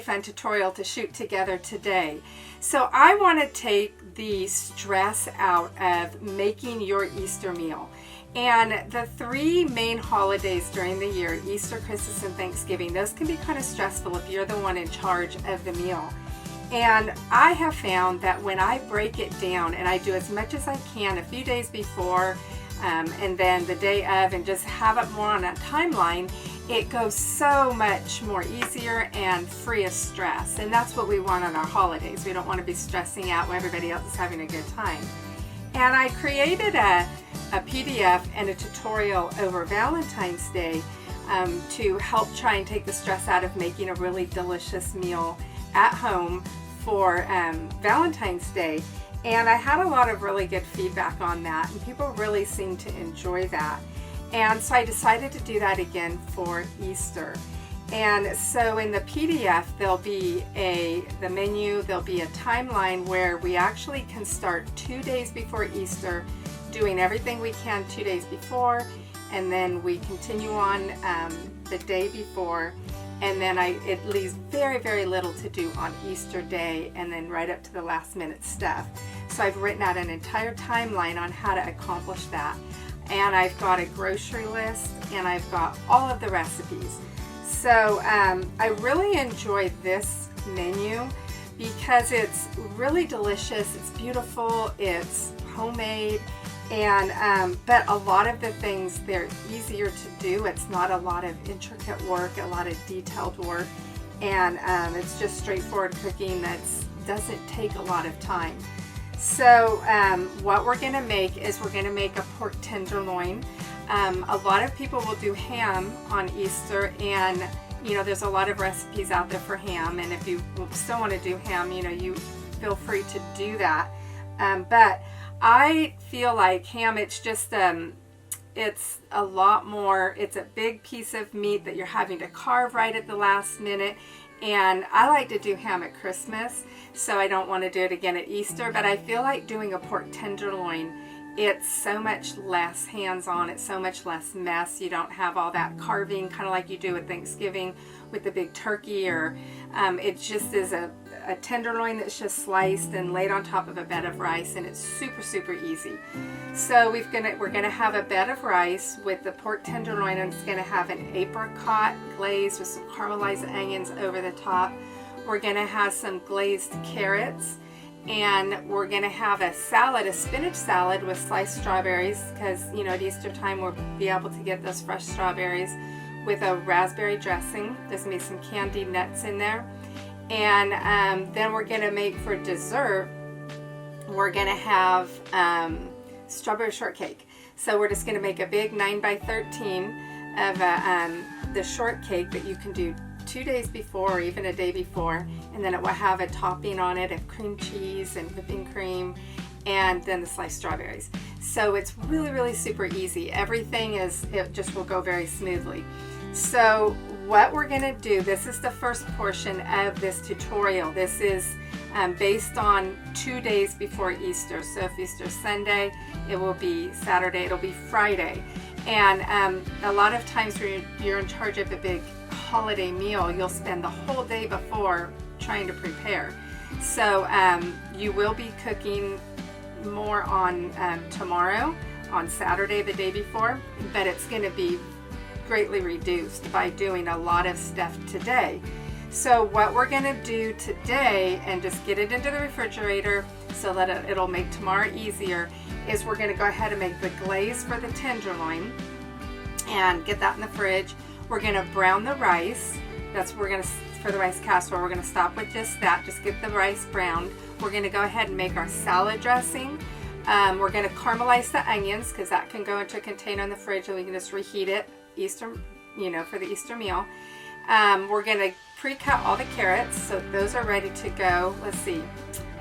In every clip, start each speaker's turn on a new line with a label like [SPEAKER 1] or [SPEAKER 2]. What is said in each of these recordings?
[SPEAKER 1] fun tutorial to shoot together today. So I want to take the stress out of making your Easter meal. And the three main holidays during the year, Easter, Christmas, and Thanksgiving, those can be kind of stressful if you're the one in charge of the meal. And I have found that when I break it down and I do as much as I can a few days before and then the day of, and just have it more on a timeline, it goes so much more easier and free of stress. And that's what we want on our holidays. We don't want to be stressing out when everybody else is having a good time. And I created a PDF and a tutorial over Valentine's Day to help try and take the stress out of making a really delicious meal at home for Valentine's Day. And I had a lot of really good feedback on that, and people really seemed to enjoy that. And so I decided to do that again for Easter. And so in the PDF, there'll be the menu, there'll be a timeline where we actually can start 2 days before Easter, doing everything we can 2 days before, and then we continue on the day before, and then it leaves very, very little to do on Easter Day, and then right up to the last minute stuff. So I've written out an entire timeline on how to accomplish that. And I've got a grocery list, and I've got all of the recipes. So I really enjoy this menu because it's really delicious, it's beautiful, it's homemade, and but a lot of the things, they're easier to do. It's not a lot of intricate work, a lot of detailed work, and it's just straightforward cooking that doesn't take a lot of time. So what we're going to make is we're going to make a pork tenderloin. A lot of people will do ham on Easter, and you know, there's a lot of recipes out there for ham, and if you still want to do ham, you know, you feel free to do that. But I feel like ham, it's just it's a lot more, it's a big piece of meat that you're having to carve right at the last minute. And I like to do ham at Christmas, so I don't want to do it again at Easter, but I feel like doing a pork tenderloin, it's so much less hands-on, it's so much less mess. You don't have all that carving, kind of like you do at Thanksgiving with the big turkey, or it just is a tenderloin that's just sliced and laid on top of a bed of rice, and it's super, super easy. So we're gonna have a bed of rice with the pork tenderloin, and it's gonna have an apricot glaze with some caramelized onions over the top. We're gonna have some glazed carrots, and we're gonna have a salad, a spinach salad with sliced strawberries, because you know, at Easter time we'll be able to get those fresh strawberries, with a raspberry dressing. There's gonna be some candied nuts in there. And then we're gonna make, for dessert, we're gonna have strawberry shortcake. So we're just gonna make a big 9x13 of the shortcake that you can do 2 days before or even a day before, and then it will have a topping on it of cream cheese and whipping cream, and then the sliced strawberries. So it's really, really super easy. Everything it just will go very smoothly. So what we're going to do, this is the first portion of this tutorial. This is based on 2 days before Easter. So if Easter's Sunday, it will be Saturday, it'll be Friday. And a lot of times when you're in charge of a big holiday meal, you'll spend the whole day before trying to prepare. So you will be cooking more on tomorrow, on Saturday, the day before, but it's going to be greatly reduced by doing a lot of stuff today. So what we're going to do today, and just get it into the refrigerator so that it'll make tomorrow easier, is we're going to go ahead and make the glaze for the tenderloin and get that in the fridge. We're going to brown the rice. That's what we're going to, for the rice casserole, we're going to stop with just that, just get the rice browned. We're going to go ahead and make our salad dressing. We're going to caramelize the onions, because that can go into a container in the fridge and we can just reheat it Easter, you know, for the Easter meal. We're going to pre-cut all the carrots, so those are ready to go. Let's see.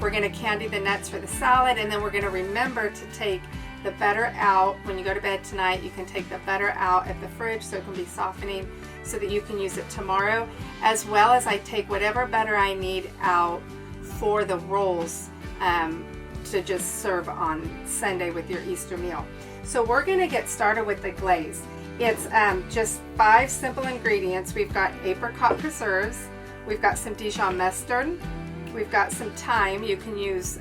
[SPEAKER 1] We're going to candy the nuts for the salad, and then we're going to remember to take the butter out. When you go to bed tonight, you can take the butter out at the fridge so it can be softening, so that you can use it tomorrow, as well as I take whatever butter I need out for the rolls to just serve on Sunday with your Easter meal. So we're going to get started with the glaze. It's just 5 simple ingredients. We've got apricot preserves, We've got some Dijon mustard. We've got some thyme. You can use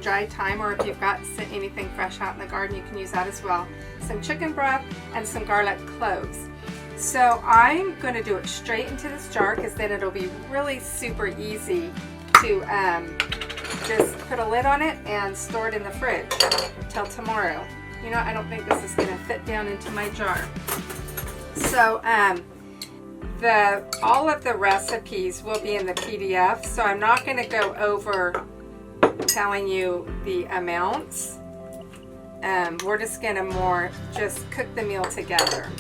[SPEAKER 1] dry thyme, or if you've got anything fresh out in the garden, you can use that as well. Some chicken broth and some garlic cloves. So I'm going to do it straight into this jar because then it'll be really super easy to just put a lid on it and store it in the fridge till tomorrow. You know, I don't think this is going to fit down into my jar. So all of the recipes will be in the PDF, so I'm not going to go over telling you the amounts. We're just going to just cook the meal together.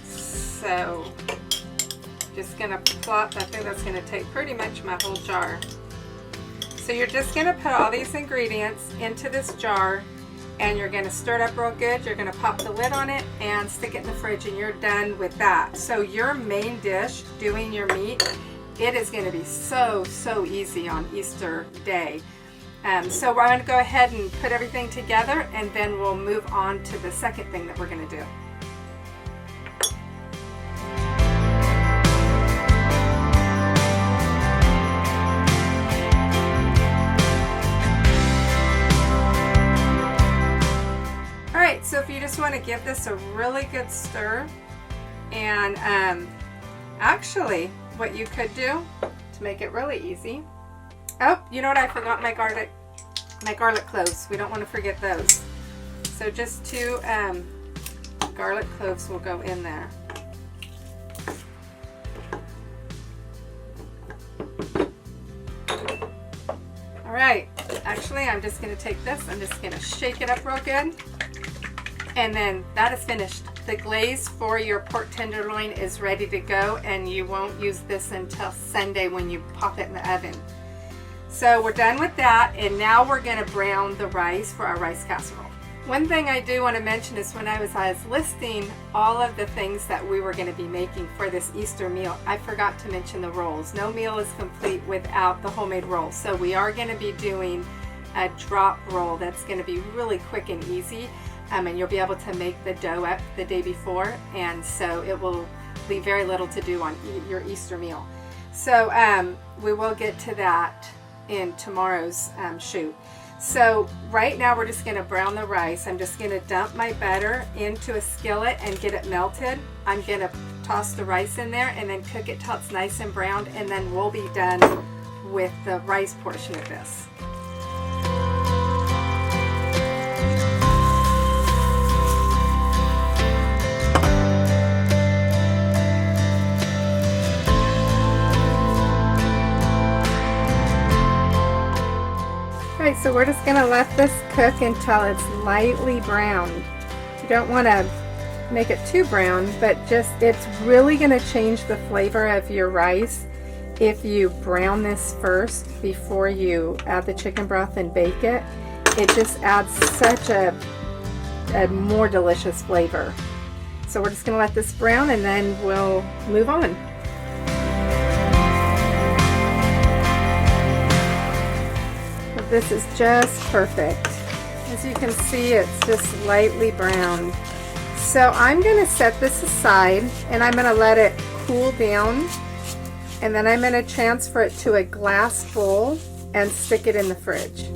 [SPEAKER 1] So just going to plop, I think that's going to take pretty much my whole jar. So you're just going to put all these ingredients into this jar, and you're going to stir it up real good. You're going to pop the lid on it and stick it in the fridge, and you're done with that. So your main dish, doing your meat, it is going to be so easy on Easter Day. So we're going to go ahead and put everything together, and then we'll move on to the second thing that we're going to do. Alright, so if you just want to give this a really good stir, and actually what you could do to make it really easy, oh, you know what, I forgot my garlic cloves. We don't want to forget those. So just 2 garlic cloves will go in there. Alright, actually I'm just going to take this, I'm just going to shake it up real good. And then that is finished. The glaze for your pork tenderloin is ready to go, and you won't use this until Sunday when you pop it in the oven. So we're done with that, and now we're going to brown the rice for our rice casserole. One thing I do want to mention is when I was listing all of the things that we were going to be making for this Easter meal, I forgot to mention the rolls. No meal is complete without the homemade rolls. So we are going to be doing a drop roll that's going to be really quick and easy. And you'll be able to make the dough up the day before, and so it will leave very little to do on your Easter meal. So we will get to that in tomorrow's shoot. So right now we're just going to brown the rice. I'm just going to dump my butter into a skillet and get it melted. I'm going to toss the rice in there and then cook it till it's nice and browned, and then we'll be done with the rice portion of this. Alright, so we're just going to let this cook until it's lightly browned. You don't want to make it too brown, but just it's really going to change the flavor of your rice if you brown this first before you add the chicken broth and bake it. It just adds such a more delicious flavor. So we're just going to let this brown, and then we'll move on. This is just perfect. As you can see, it's just lightly browned. So I'm going to set this aside, and I'm going to let it cool down, and then I'm going to transfer it to a glass bowl and stick it in the fridge.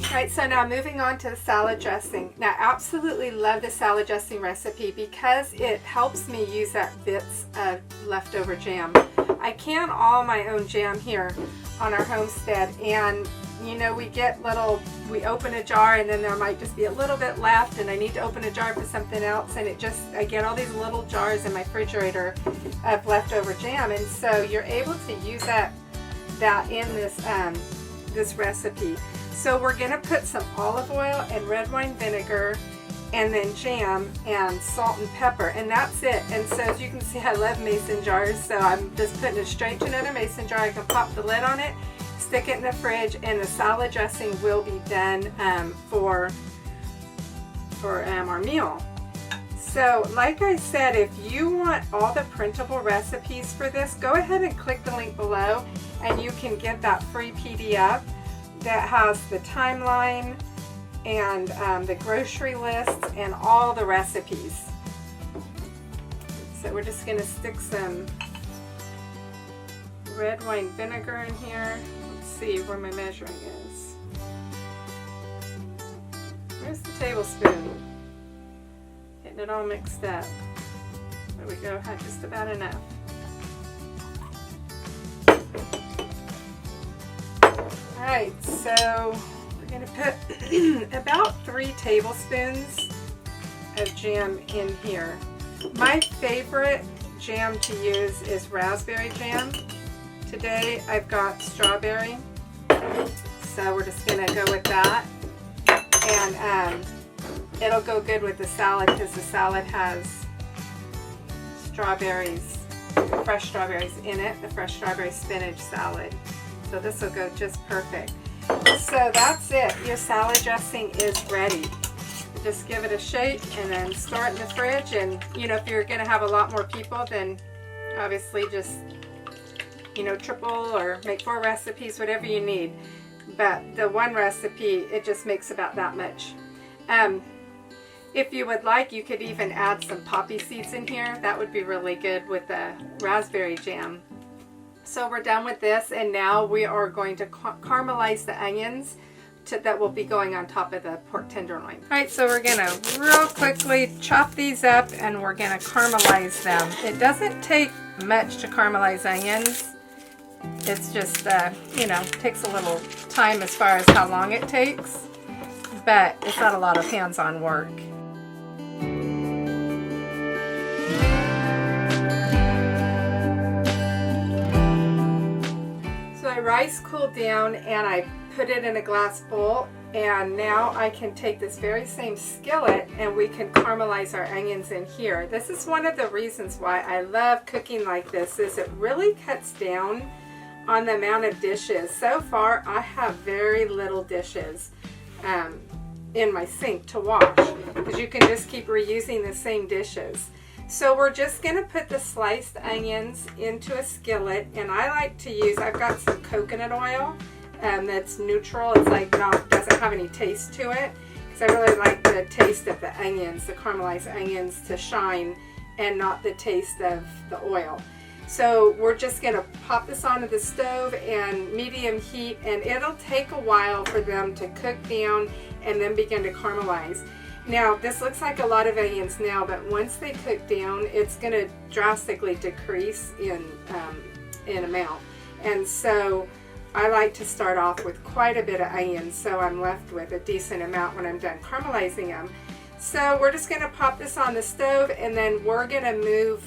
[SPEAKER 1] Alright, so now moving on to the salad dressing. Now, I absolutely love the salad dressing recipe because it helps me use that bits of leftover jam. I can all my own jam here on our homestead, and you know, we open a jar and then there might just be a little bit left, and I need to open a jar for something else, and I get all these little jars in my refrigerator of leftover jam, and so you're able to use that in this recipe. So we're going to put some olive oil and red wine vinegar, and then jam and salt and pepper, and that's it. And so as you can see, I love mason jars, so I'm just putting it straight to another mason jar. I can pop the lid on it, stick it in the fridge, and the salad dressing will be done for our meal. So like I said, if you want all the printable recipes for this, go ahead and click the link below, and you can get that free PDF that has the timeline and the grocery lists and all the recipes. So we're just going to stick some red wine vinegar in here. Let's see where my measuring is. Where's the tablespoon? Getting it all mixed up. There we go, had just about enough. Alright, so we're going to put about 3 tablespoons of jam in here. My favorite jam to use is raspberry jam. Today I've got strawberry, so we're just going to go with that. And it'll go good with the salad because the salad has strawberries, fresh strawberries in it, the fresh strawberry spinach salad. So this will go just perfect. So that's it. Your salad dressing is ready. Just give it a shake and then store it in the fridge. And you know, if you're going to have a lot more people, then obviously just, you know, triple or make 4 recipes, whatever you need. But the one recipe, it just makes about that much. If you would like, you could even add some poppy seeds in here. That would be really good with the raspberry jam. So we're done with this, and now we are going to caramelize the onions that will be going on top of the pork tenderloin. Alright, so we're going to real quickly chop these up and we're going to caramelize them. It doesn't take much to caramelize onions. It's just, you know, takes a little time as far as how long it takes, but it's not a lot of hands-on work. So my rice cooled down and I put it in a glass bowl, and now I can take this very same skillet and we can caramelize our onions in here. This is one of the reasons why I love cooking like this, is it really cuts down on the amount of dishes. So far I have very little dishes in my sink to wash because you can just keep reusing the same dishes. So we're just going to put the sliced onions into a skillet, and I like to use, I've got some coconut oil that's neutral. It's like doesn't have any taste to it, because I really like the taste of the onions, the caramelized onions, to shine and not the taste of the oil. So we're just going to pop this onto the stove and medium heat, and it'll take a while for them to cook down and then begin to caramelize. Now this looks like a lot of onions now, but once they cook down, it's going to drastically decrease in amount. And so I like to start off with quite a bit of onions, so I'm left with a decent amount when I'm done caramelizing them. So we're just going to pop this on the stove, and then we're going to move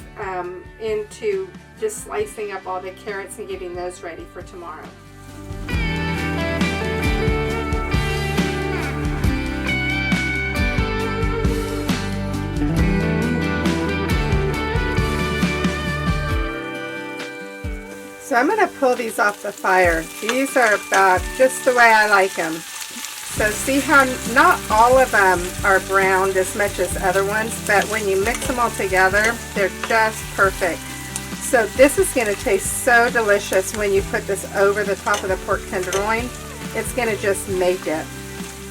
[SPEAKER 1] into just slicing up all the carrots and getting those ready for tomorrow. So I'm going to pull these off the fire. These are about just the way I like them. So see how not all of them are browned as much as other ones, but when you mix them all together, they're just perfect. So this is going to taste so delicious when you put this over the top of the pork tenderloin. It's going to just make it.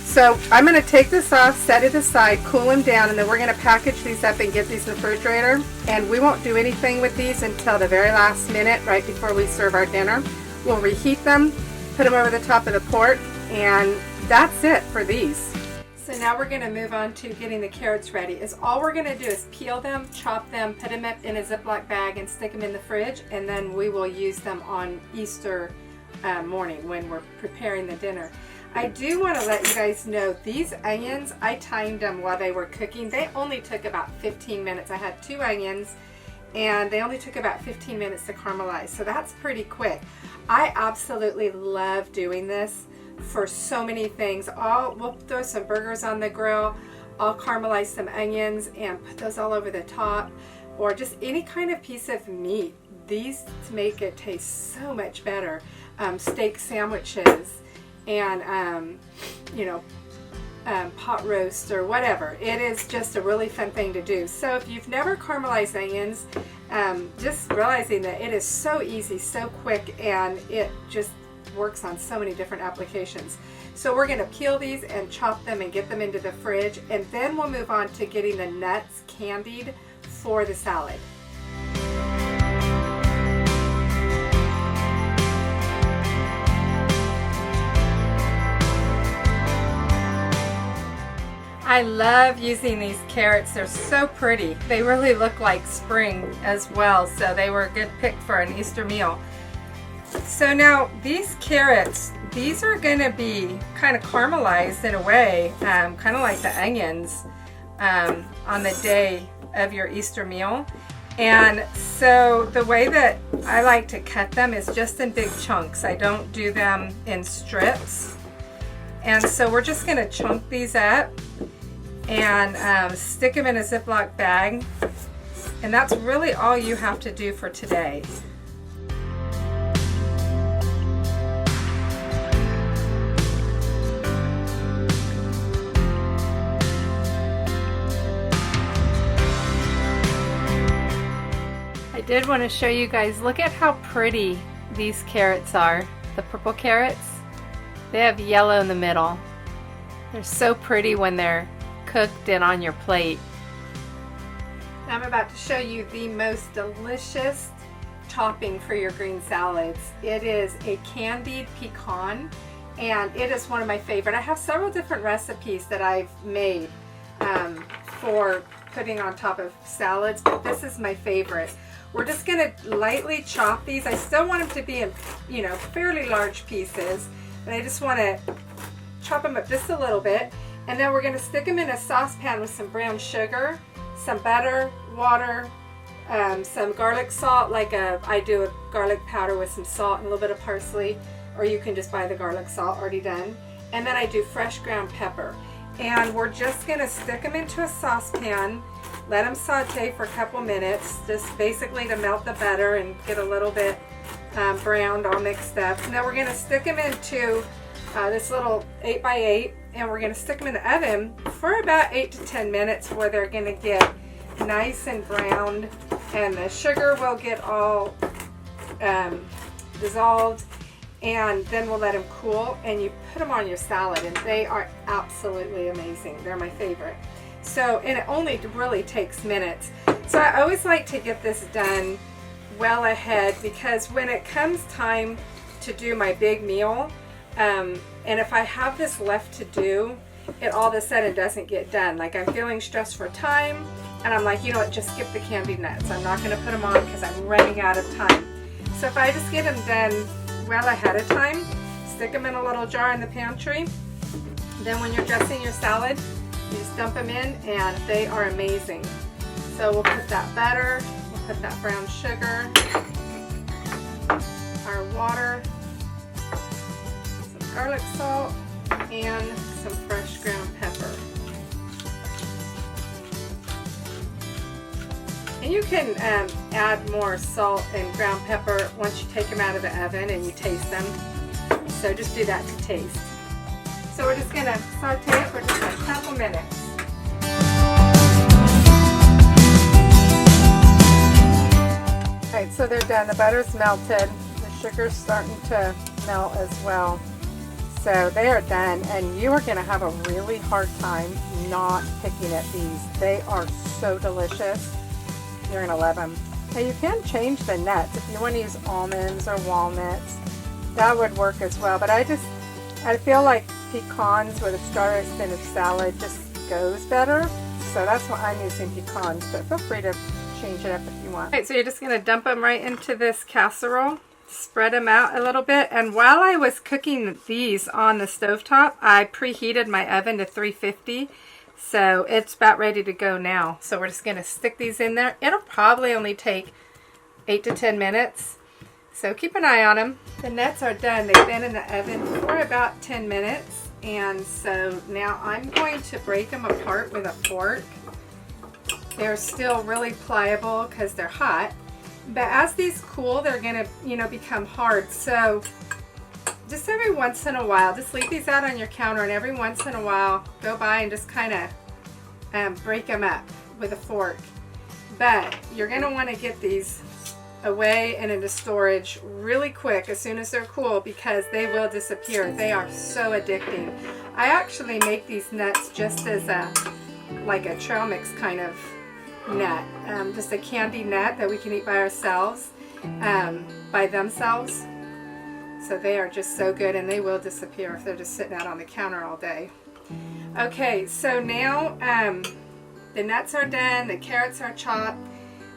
[SPEAKER 1] So I'm going to take this off, set it aside, cool them down, and then we're going to package these up and get these in the refrigerator. And we won't do anything with these until the very last minute, right before we serve our dinner. We'll reheat them, put them over the top of the pork, and that's it for these. So now we're going to move on to getting the carrots ready. All we're going to do is peel them, chop them, put them up in a Ziploc bag and stick them in the fridge, and then we will use them on Easter morning when we're preparing the dinner. I do want to let you guys know these onions, I timed them while they were cooking. They only took about 15 minutes. I had 2 onions and they only took about 15 minutes to caramelize, so that's pretty quick. I absolutely love doing this for so many things. We'll throw some burgers on the grill, I'll caramelize some onions and put those all over the top, or just any kind of piece of meat. These make it taste so much better. Steak sandwiches and pot roast or whatever. It is just a really fun thing to do. So if you've never caramelized onions, just realizing that it is so easy, so quick, and it just works on so many different applications. So we're going to peel these and chop them and get them into the fridge, and then we'll move on to getting the nuts candied for the salad. I love using these carrots. They're so pretty. They really look like spring as well, so they were a good pick for an Easter meal. So now these carrots, these are going to be kind of caramelized in a way, kind of like the onions on the day of your Easter meal. And so the way that I like to cut them is just in big chunks. I don't do them in strips. And so we're just going to chunk these up and stick them in a Ziploc bag. And that's really all you have to do for today. I did want to show you guys, look at how pretty these carrots are. The purple carrots, they have yellow in the middle. They're so pretty when they're cooked and on your plate. I'm about to show you the most delicious topping for your green salads. It is a candied pecan, and it is one of my favorite. I have several different recipes that I've made for putting on top of salads, but this is my favorite. We're just going to lightly chop these. I still want them to be in, fairly large pieces, but I just want to chop them up just a little bit. And then we're going to stick them in a saucepan with some brown sugar, some butter, water, some garlic salt, I do a garlic powder with some salt and a little bit of parsley, or you can just buy the garlic salt already done. And then I do fresh ground pepper. And we're just going to stick them into a saucepan, let them saute for a couple minutes, just basically to melt the butter and get a little bit browned, all mixed up. And then we're going to stick them into this little 8x8, and we're going to stick them in the oven for about 8 to 10 minutes where they're going to get nice and browned, and the sugar will get all dissolved. And then we'll let them cool, and you put them on your salad, and they are absolutely amazing. They're my favorite. So, and it only really takes minutes. So I always like to get this done well ahead, because when it comes time to do my big meal, and if I have this left to do, it all of a sudden doesn't get done. Like, I'm feeling stressed for time, and I'm like, you know what, just skip the candied nuts. I'm not going to put them on because I'm running out of time. So if I just get them done well ahead of time, stick them in a little jar in the pantry. Then when you're dressing your salad, you just dump them in, and they are amazing. So we'll put that butter, we'll put that brown sugar, our water, some garlic salt, and some fresh ground pepper. And you can add more salt and ground pepper once you take them out of the oven and you taste them. So just do that to taste. So we're just going to saute it for just a couple minutes. Alright, so they're done. The butter's melted. The sugar's starting to melt as well. So they are done, and you are going to have a really hard time not picking at these. They are so delicious. You're going to love them. Now you can change the nuts if you want to use almonds or walnuts. That would work as well, but I feel like pecans with a strawberry spinach salad just goes better. So that's why I'm using pecans, but feel free to change it up if you want. Alright, so you're just going to dump them right into this casserole. Spread them out a little bit, and while I was cooking these on the stovetop, I preheated my oven to 350. So it's about ready to go now. So we're just going to stick these in there. It'll probably only take 8 to 10 minutes. So keep an eye on them. The nuts are done. They've been in the oven for about 10 minutes. And so now I'm going to break them apart with a fork. They're still really pliable because they're hot. But as these cool, they're going to, become hard. So just every once in a while, just leave these out on your counter, and every once in a while, go by and just kind of break them up with a fork. But you're going to want to get these away and into storage really quick as soon as they're cool, because they will disappear. They are so addicting. I actually make these nuts just as like a trail mix kind of nut, just a candy nut that we can eat by ourselves, by themselves. So they are just so good, and they will disappear if they're just sitting out on the counter all day. Okay, so now the nuts are done, the carrots are chopped.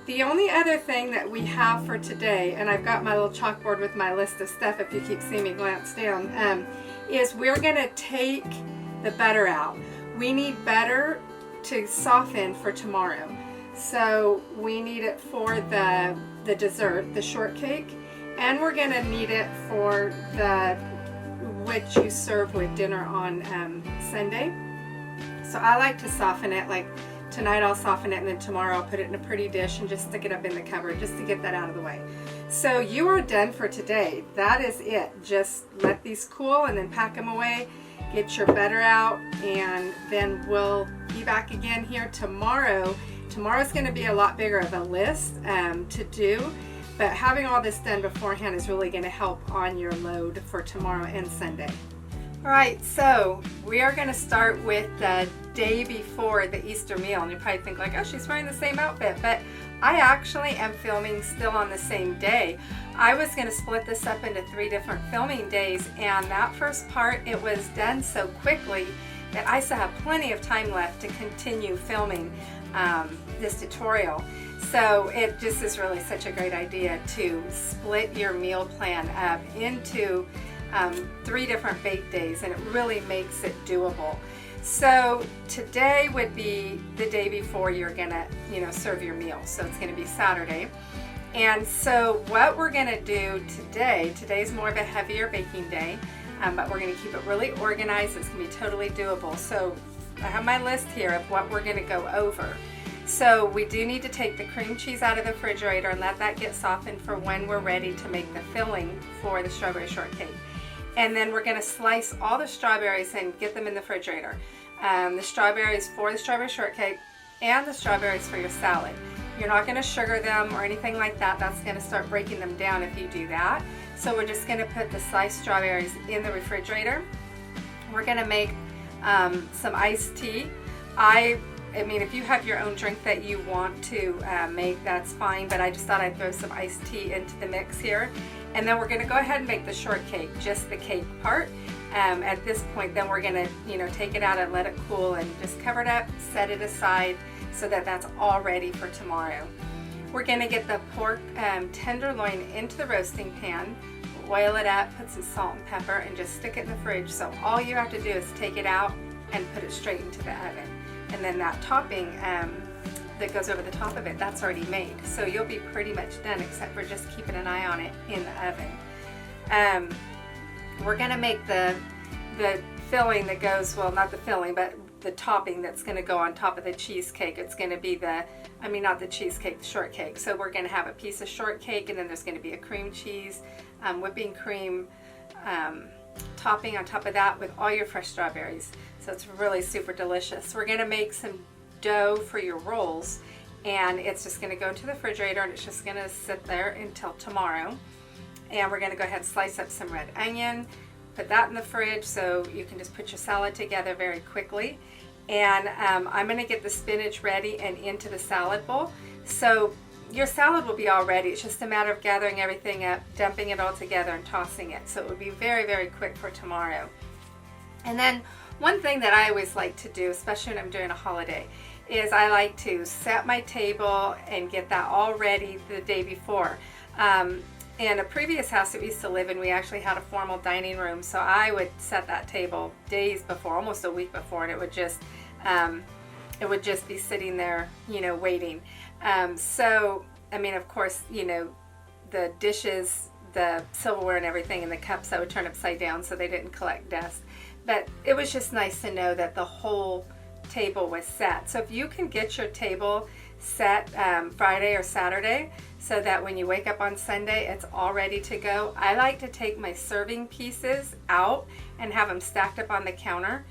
[SPEAKER 1] The only other thing that we have for today, and I've got my little chalkboard with my list of stuff if you keep seeing me glance down, is we're going to take the butter out. We need butter to soften for tomorrow. So we need it for the dessert, the shortcake, and we're going to need it for what you serve with dinner on Sunday. So I like to soften it, like tonight I'll soften it, and then tomorrow I'll put it in a pretty dish and just stick it up in the cupboard just to get that out of the way. So you are done for today. That is it. Just let these cool and then pack them away. Get your butter out, and then we'll be back again here tomorrow. Tomorrow's going to be a lot bigger of a list to do, but having all this done beforehand is really going to help on your load for tomorrow and Sunday. All right, so we are going to start with the day before the Easter meal, and you probably think like, oh, she's wearing the same outfit, but I actually am filming still on the same day. I was going to split this up into 3 different filming days, and that first part, it was done so quickly that I still have plenty of time left to continue filming this tutorial. So it just is really such a great idea to split your meal plan up into 3 different bake days, and it really makes it doable. So today would be the day before you're gonna, serve your meal. So it's gonna be Saturday. And so what we're gonna do today's more of a heavier baking day, but we're gonna keep it really organized. It's gonna be totally doable. So I have my list here of what we're gonna go over. So we do need to take the cream cheese out of the refrigerator and let that get softened for when we're ready to make the filling for the strawberry shortcake. And then we're going to slice all the strawberries and get them in the refrigerator. The strawberries for the strawberry shortcake and the strawberries for your salad. You're not going to sugar them or anything like that. That's going to start breaking them down if you do that. So we're just going to put the sliced strawberries in the refrigerator. We're going to make some iced tea. I mean, if you have your own drink that you want to make, that's fine, but I just thought I'd throw some iced tea into the mix here. And then we're going to go ahead and make the shortcake, just the cake part. At this point, then we're going to, take it out and let it cool and just cover it up, set it aside so that that's all ready for tomorrow. We're going to get the pork tenderloin into the roasting pan, oil it up, put some salt and pepper, and just stick it in the fridge. So all you have to do is take it out and put it straight into the oven. And then that topping that goes over the top of it, that's already made. So you'll be pretty much done except for just keeping an eye on it in the oven. We're going to make the filling that goes, well, not the filling, but the topping that's going to go on top of the cheesecake. It's going to be the shortcake. So we're going to have a piece of shortcake, and then there's going to be a cream cheese, whipping cream topping on top of that with all your fresh strawberries. So it's really super delicious. We're going to make some dough for your rolls, and it's just going to go into the refrigerator, and it's just going to sit there until tomorrow. And we're going to go ahead and slice up some red onion, put that in the fridge so you can just put your salad together very quickly. And I'm going to get the spinach ready and into the salad bowl. So your salad will be all ready. It's just a matter of gathering everything up, dumping it all together, and tossing it. So it would be very, very quick for tomorrow. And then one thing that I always like to do, especially when I'm doing a holiday, is I like to set my table and get that all ready the day before. In a previous house that we used to live in, we actually had a formal dining room, so I would set that table days before, almost a week before, and it would just be sitting there, waiting. So, I mean, of course, the dishes, the silverware and everything, and the cups I would turn upside down so they didn't collect dust. But it was just nice to know that the whole table was set. So if you can get your table set Friday or Saturday so that when you wake up on Sunday it's all ready to go. I like to take my serving pieces out and have them stacked up on the counter,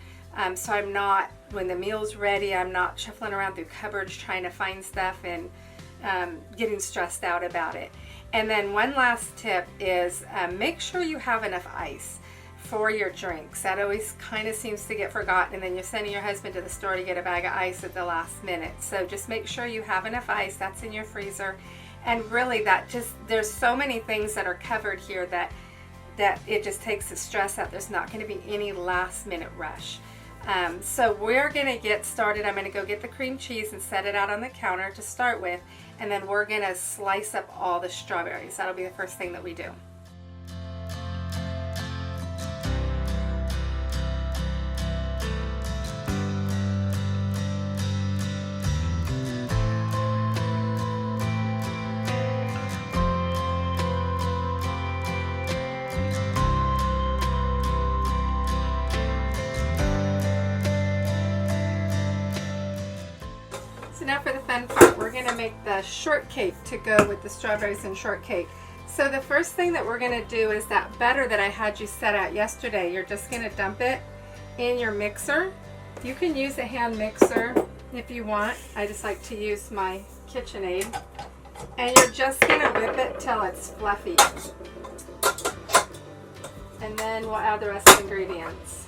[SPEAKER 1] so I'm not, when the meal's ready, I'm not shuffling around through cupboards trying to find stuff and getting stressed out about it. And then one last tip is make sure you have enough ice for your drinks. That always kind of seems to get forgotten, and then you're sending your husband to the store to get a bag of ice at the last minute. So just make sure you have enough ice. That's in your freezer. And really, there's so many things that are covered here that it just takes the stress out. There's not going to be any last minute rush. So we're gonna get started. I'm gonna go get the cream cheese and set it out on the counter to start with, and then we're gonna slice up all the strawberries. That'll be the first thing that we do. So now for the fun part, we're going to make the shortcake to go with the strawberries and shortcake. So the first thing that we're going to do is that batter that I had you set out yesterday. You're just going to dump it in your mixer. You can use a hand mixer if you want. I just like to use my KitchenAid. And you're just going to whip it till it's fluffy. And then we'll add the rest of the ingredients.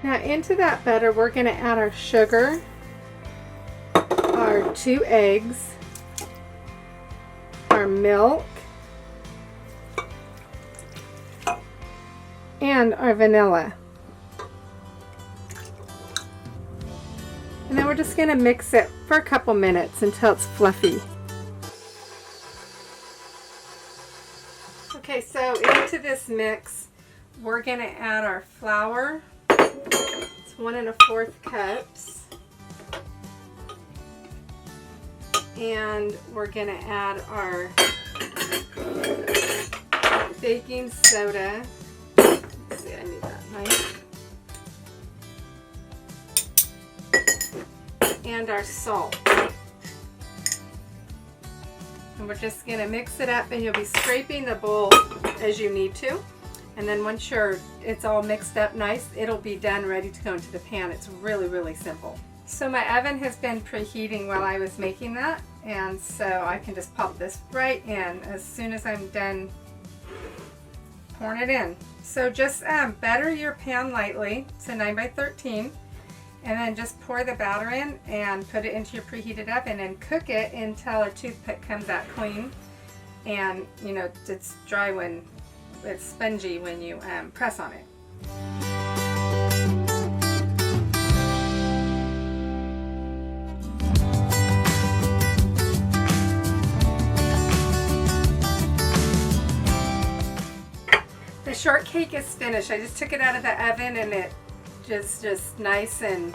[SPEAKER 1] Now into that batter, we're going to add our sugar, our 2 eggs, our milk, and our vanilla. And then we're just going to mix it for a couple minutes until it's fluffy. Okay, so into this mix, we're going to add our flour. It's 1 1/4 cups, and we're going to add our baking soda. Let's see, I need that knife. And our salt. And we're just going to mix it up, and you'll be scraping the bowl as you need to. And then once it's all mixed up nice, it'll be done, ready to go into the pan. It's really, really simple. So my oven has been preheating while I was making that, and so I can just pop this right in as soon as I'm done pouring it in. So just batter your pan lightly. It's a 9x13, and then just pour the batter in and put it into your preheated oven and cook it until a toothpick comes out clean, and you know it's dry when it's spongy when you press on it. The shortcake is finished. I just took it out of the oven and it just nice and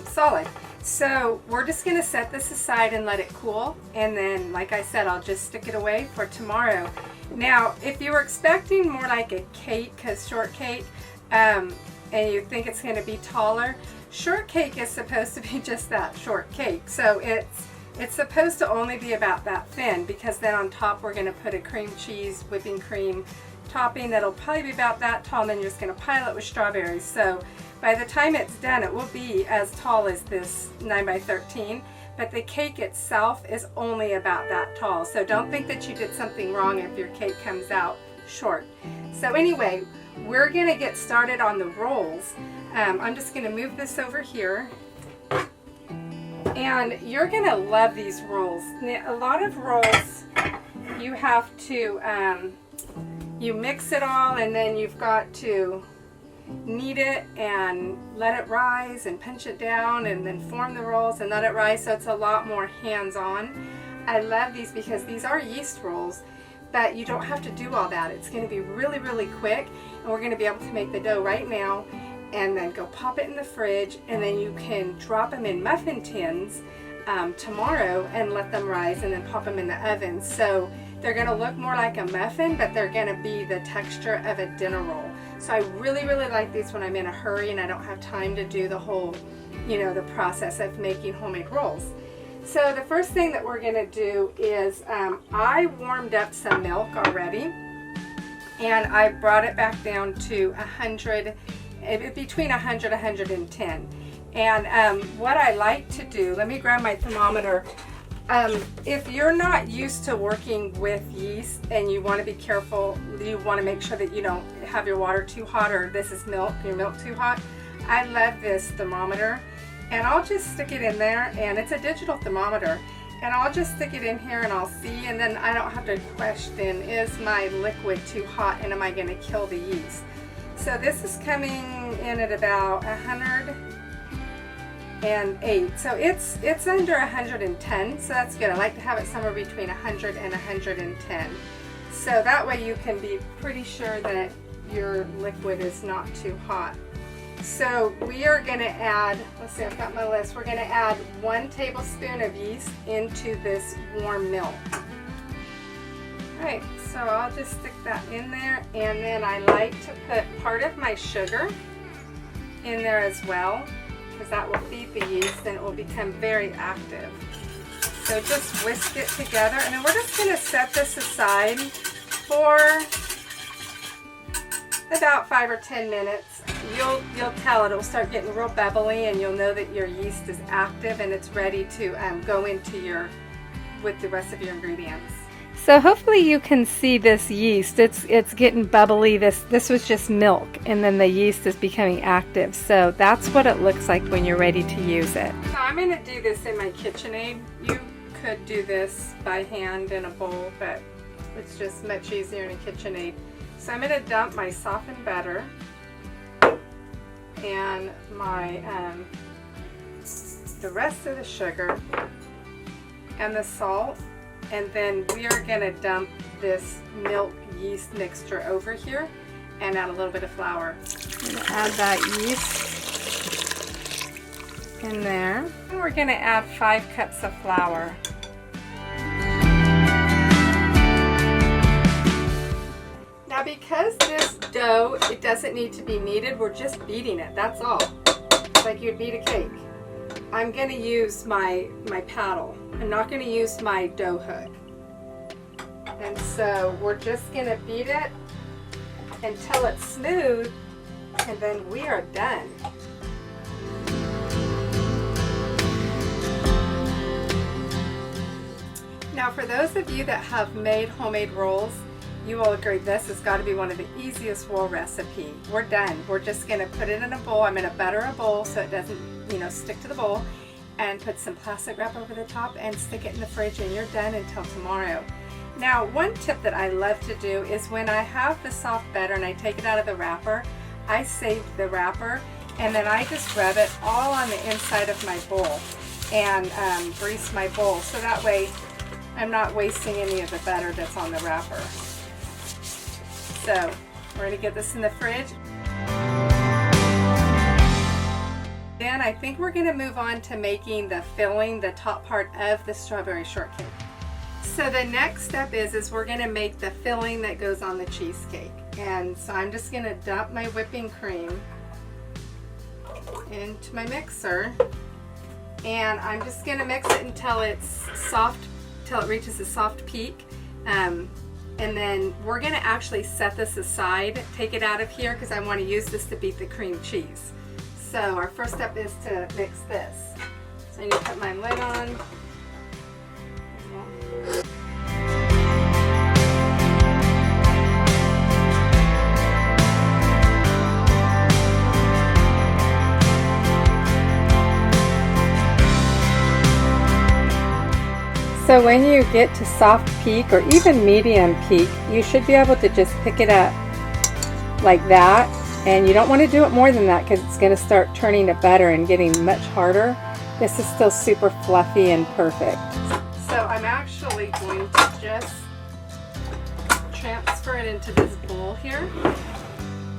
[SPEAKER 1] solid. So we're just going to set this aside and let it cool, and then like I said, I'll just stick it away for tomorrow. Now if you were expecting more like a cake, because shortcake, and you think it's going to be taller, shortcake is supposed to be just that, shortcake. So it's supposed to only be about that thin, because then on top we're going to put a cream cheese whipping cream topping that'll probably be about that tall, and then you're just going to pile it with strawberries. So by the time it's done, it will be as tall as this 9x13, but the cake itself is only about that tall. So don't think that you did something wrong if your cake comes out short. So anyway, we're going to get started on the rolls. I'm just going to move this over here, and you're going to love these rolls. A lot of rolls, you have to you mix it all, and then you've got to knead it and let it rise and pinch it down and then form the rolls and let it rise, so it's a lot more hands-on. I love these because these are yeast rolls, but you don't have to do all that. It's going to be really, really quick, and we're going to be able to make the dough right now and then go pop it in the fridge, and then you can drop them in muffin tins tomorrow and let them rise, and then pop them in the oven. So they're going to look more like a muffin, but they're going to be the texture of a dinner roll. So I really, really like these when I'm in a hurry and I don't have time to do the whole, you know, the process of making homemade rolls. So the first thing that we're going to do is I warmed up some milk already, and I brought it back down to 100, between 100 and 110. And what I like to do, let me grab my thermometer. If you're not used to working with yeast and you want to be careful, you want to make sure that you don't have your water too hot, or this is milk, your milk too hot, I love this thermometer, and I'll just stick it in there, and it's a digital thermometer, And I'll just stick it in here and I'll see, and then I don't have to question, is my liquid too hot and am I going to kill the yeast? So this is coming in at about 108. So it's under 110, so that's good. I like to have it somewhere between 100 and 110. So that way you can be pretty sure that your liquid is not too hot. So we are going to add, let's see, I've got my list. We're going to add 1 tablespoon of yeast into this warm milk. Alright, so I'll just stick that in there, and then I like to put part of my sugar in there as well, because that will feed the yeast and it will become very active. So just whisk it together, and then we're just going to set this aside for about 5 or 10 minutes. You'll tell it'll start getting real bubbly, and you'll know that your yeast is active and it's ready to go into with the rest of your ingredients. So hopefully you can see this yeast. It's getting bubbly. This was just milk, and then the yeast is becoming active. So that's what it looks like when you're ready to use it. So I'm going to do this in my KitchenAid. You could do this by hand in a bowl, but it's just much easier in a KitchenAid. So I'm going to dump my softened butter and my the rest of the sugar and the salt, and then we are going to dump this milk yeast mixture over here and add a little bit of flour. I'm going to add that yeast in there, and we're going to add 5 cups of flour. Now because this dough, it doesn't need to be kneaded, we're just beating it, that's all. It's like you'd beat a cake. I'm going to use my paddle. I'm not going to use my dough hook. And so we're just going to beat it until it's smooth, and then we are done. Now for those of you that have made homemade rolls, you will agree this has got to be one of the easiest roll recipe. We're done. We're just going to put it in a bowl. I'm going to butter a bowl so it doesn't, stick to the bowl, and put some plastic wrap over the top and stick it in the fridge, and you're done until tomorrow. Now, one tip that I love to do is when I have the soft batter and I take it out of the wrapper, I save the wrapper, and then I just rub it all on the inside of my bowl and grease my bowl, so that way I'm not wasting any of the butter that's on the wrapper. So we're going to get this in the fridge. Then I think we're going to move on to making the filling, the top part of the strawberry shortcake. So the next step is we're going to make the filling that goes on the cheesecake. And so I'm just going to dump my whipping cream into my mixer. And I'm just going to mix it until it's soft, till it reaches a soft peak. And then we're going to actually set this aside, take it out of here, because I want to use this to beat the cream cheese. So our first step is to mix this. So I'm going to put my lid on. So when you get to soft peak or even medium peak, you should be able to just pick it up like that. And you don't want to do it more than that because it's going to start turning to butter and getting much harder. This is still super fluffy and perfect. So I'm actually going to just transfer it into this bowl here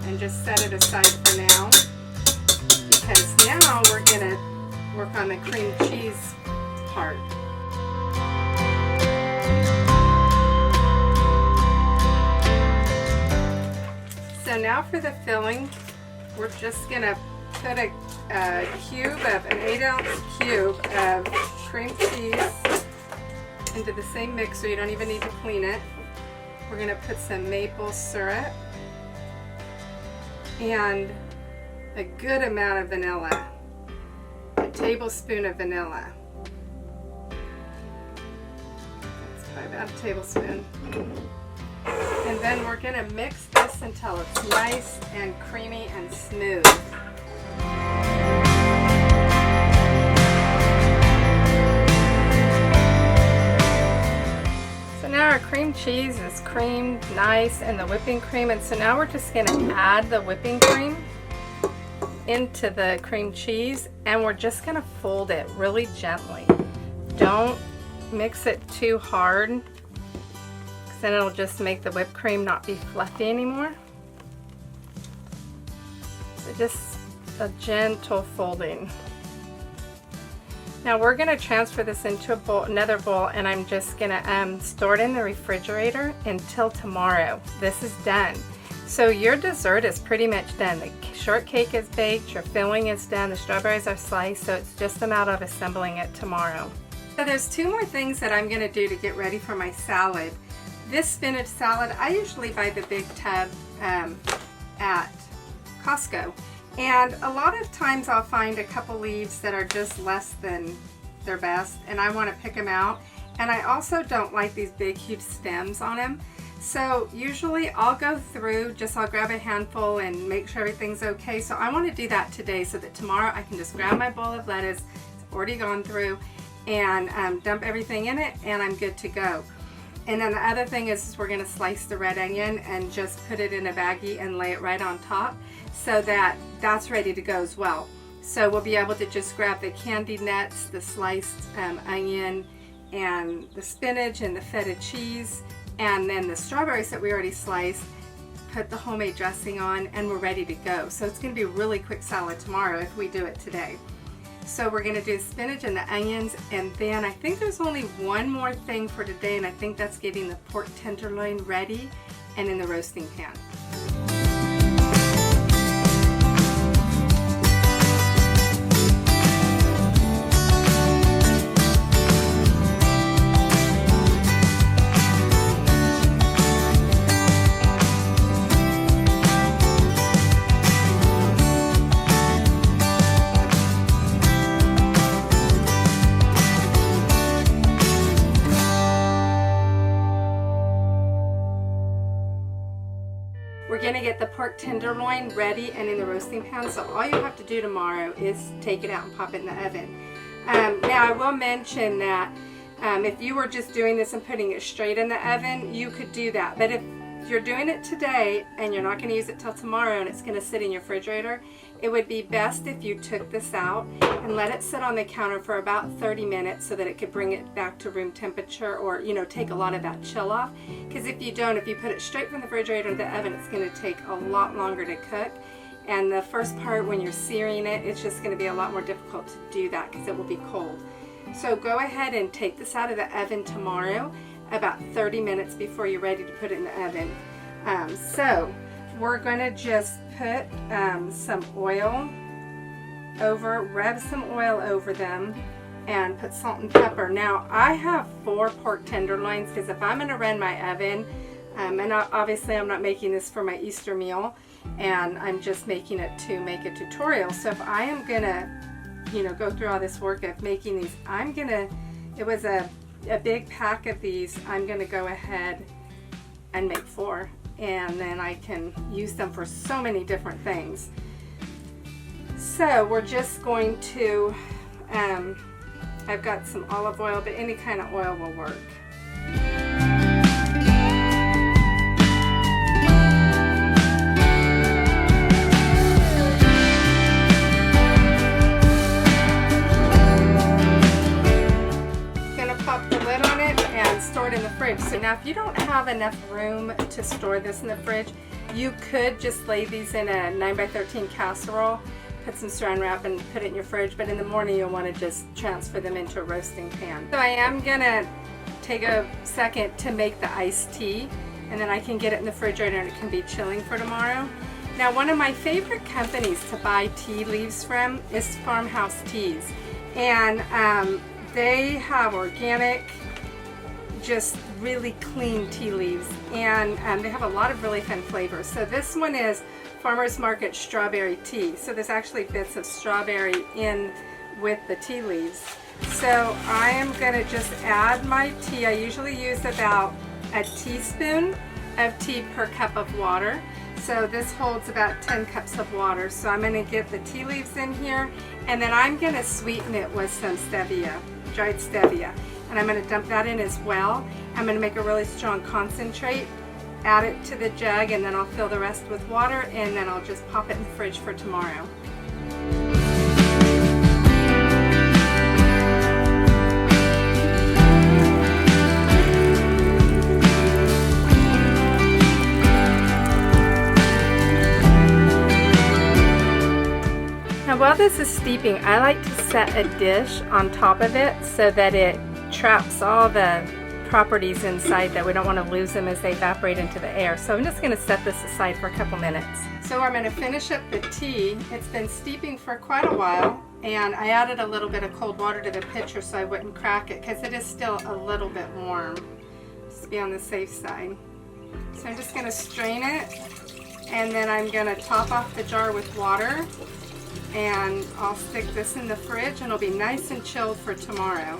[SPEAKER 1] and just set it aside for now, because now we're going to work on the cream cheese part. So now for the filling, we're just going to put a cube of, an 8-ounce cube of cream cheese into the same mixer. You don't even need to clean it. We're going to put some maple syrup and a good amount of vanilla, a tablespoon of vanilla. That's probably about a tablespoon. And then we're going to mix this until it's nice and creamy and smooth. our cream cheese is creamed nice and the whipping cream, and so now we're just going to add the whipping cream into the cream cheese, and we're just going to fold it really gently. Don't mix it too hard, because then it'll just make the whipped cream not be fluffy anymore. So just a gentle folding. Now we're going to transfer this into a bowl, another bowl, and I'm just going to store it in the refrigerator until tomorrow. This is done. So your dessert is pretty much done. The shortcake is baked, your filling is done, the strawberries are sliced, so it's just a matter of assembling it tomorrow. So there's two more things that I'm going to do to get ready for my salad. This spinach salad, I usually buy the big tub at Costco. And a lot of times I'll find a couple leaves that are just less than their best, and I want to pick them out. And I also don't like these big huge stems on them. So usually I'll go through, I'll grab a handful and make sure everything's okay. So I want to do that today so that tomorrow I can just grab my bowl of lettuce, it's already gone through, and dump everything in it, and I'm good to go. And then the other thing is we're going to slice the red onion and just put it in a baggie and lay it right on top, so that that's ready to go as well. So we'll be able to just grab the candied nuts, the sliced onion, and the spinach and the feta cheese, and then the strawberries that we already sliced, put the homemade dressing on, and we're ready to go. So it's going to be a really quick salad tomorrow if we do it today. So we're going to do spinach and the onions, and then I think there's only one more thing for today, and I think that's getting the pork tenderloin ready and in the roasting pan. We're going to get the pork tenderloin ready and in the roasting pan, so all you have to do tomorrow is take it out and pop it in the oven. Now I will mention that if you were just doing this and putting it straight in the oven, you could do that. But if you're doing it today and you're not going to use it till tomorrow and it's going to sit in your refrigerator, it would be best if you took this out and let it sit on the counter for about 30 minutes so that it could bring it back to room temperature, or take a lot of that chill off. Because if you don't, if you put it straight from the refrigerator to the oven, it's going to take a lot longer to cook. And the first part, when you're searing it, it's just going to be a lot more difficult to do that because it will be cold. So go ahead and take this out of the oven tomorrow about 30 minutes before you're ready to put it in the oven. So we're going to just put some oil over, rub some oil over them, and put salt and pepper. Now I have 4 pork tenderloins because if I'm going to run my oven, and obviously I'm not making this for my Easter meal, and I'm just making it to make a tutorial. So if I am going to go through all this work of making these, it was a big pack of these, I'm going to go ahead and make 4, and then I can use them for so many different things. So we're just going to, I've got some olive oil, but any kind of oil will work. Store it in the fridge. So now if you don't have enough room to store this in the fridge, you could just lay these in a 9x13 casserole, put some saran wrap and put it in your fridge, but in the morning you'll want to just transfer them into a roasting pan. So I am gonna take a second to make the iced tea, and then I can get it in the refrigerator and it can be chilling for tomorrow. Now one of my favorite companies to buy tea leaves from is Farmhouse Teas, and they have organic, just really clean tea leaves, and they have a lot of really fun flavors. So this one is Farmer's Market strawberry tea. So there's actually bits of strawberry in with the tea leaves. So I am going to just add my tea. I usually use about a teaspoon of tea per cup of water. So this holds about 10 cups of water. So I'm going to get the tea leaves in here, and then I'm going to sweeten it with some stevia, dried stevia. and I'm going to dump that in as well. I'm going to make a really strong concentrate, add it to the jug, and then I'll fill the rest with water, and then I'll just pop it in the fridge for tomorrow. Now while this is steeping, I like to set a dish on top of it so that it traps all the properties inside that we don't want to lose them as they evaporate into the air. So I'm just going to set this aside for a couple minutes. So I'm going to finish up the tea. It's been steeping for quite a while, and I added a little bit of cold water to the pitcher so I wouldn't crack it because it is still a little bit warm, just to be on the safe side. So I'm just going to strain it, and then I'm going to top off the jar with water, and I'll stick this in the fridge, and it'll be nice and chilled for tomorrow.